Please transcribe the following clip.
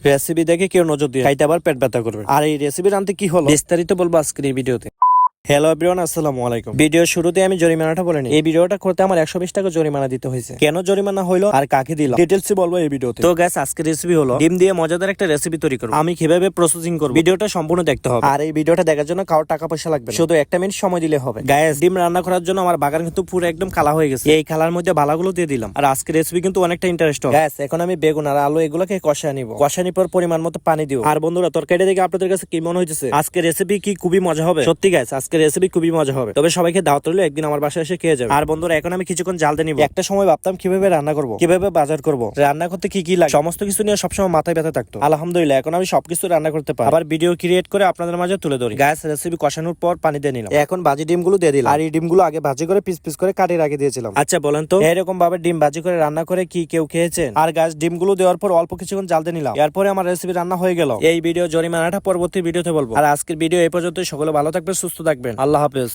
Recipe দেখে কেউ নজর দিয়ে খাইতে আবার পেট ব্যথা করবে। আর এই রেসিপি রান্তে কি হলো বিস্তারিত বলবো আজকের এই ভিডিওতে। হ্যালো এভরিওয়ান, আসসালামু আলাইকুম। ভিডিও শুরুতে আমি জরিমানাটা বলে নিই। এই ভিডিওটা করতে আমার 120 টাকা জরিমানা দিতে হয়েছে। কেন জরিমানা হইলো আর কাকে দিলাম ডিটেইলসে বলবো এই ভিডিওতে। তো গাইস, আজকের রেসিপি হলো ডিম দিয়ে মজাদার একটা রেসিপি তৈরি করব। আমি কিভাবে প্রসেসিং করব ভিডিওটা সম্পূর্ণ দেখতে হবে। আর এই ভিডিওটা দেখার জন্য কারো টাকা পয়সা লাগবে না, শুধু 1 মিনিট সময় দিলে হবে। গাইস, ডিম রান্না করার জন্য আমার বাগান কিন্তু পুরো একদম কালা হয়ে গেছে। এই কালার মধ্যে বালাগুলো দিয়ে দিলাম। আর আজকের রেসিপি কিন্তু অনেকটা ইন্টারেস্টিং। গাইস, এখন আমি বেগুন আর আলু এগুলোকে কষায় নিব। কষানোর পর পরিমাণ মতো পানি দিব। আর বন্ধুরা, তরকারিটা দেখে আপনাদের কাছে কি মনে হইতেছে? আজকের রেসিপি কি খুবই মজা হবে? সত্যি গাইস, আজকের রেসিপি খুবই মজা হবে। তবে সবাইকে দাওয়াত রইলো, একদিন আমার বাসায় এসে খেয়ে যাবে। আর বন্ধুরা, এখন আমি কিছুক্ষণ জাল দিয়ে নিব। একটা সময় ভাবতাম কিভাবে রান্না করব, কিভাবে বাজার করব, রান্না করতে কি কি লাগে, সমস্ত কিছু নিয়ে সবসময় মাথায় ব্যথা থাকতো। আলহামদুলিল্লাহ, এখন আমি সবকিছু রান্না করতে পারি। আবার ভিডিও ক্রিয়েট করে আপনাদের মাঝে তুলে ধরি। গ্যাস রেসিপি কষানোর পর পানি দিয়ে নিলাম। এখন ভাজি ডিমগুলো দিয়ে দিলাম। আর এই ডিমগুলো আগে ভাজি করে পিস পিস করে কাটিয়ে রেখে দিয়েছিলাম। আচ্ছা বলেন তো, এরকম ভাবে ডিম ভাজি করে রান্না করে কি কেউ খেয়েছেন? আর গ্যাস ডিমগুলো দেওয়ার পর অল্প কিছুক্ষণ জাল দিয়ে নিলাম। এরপরে আমার রেসিপি রান্না হয়ে গেল। এই ভিডিও জরিমানাটা পরবর্তী ভিডিওতে বলবো। আর আজকের ভিডিও এই পর্যন্ত। সকলে ভালো থাকবেন, সুস্থ থাকবেন। আল্লাহ হাফেজ।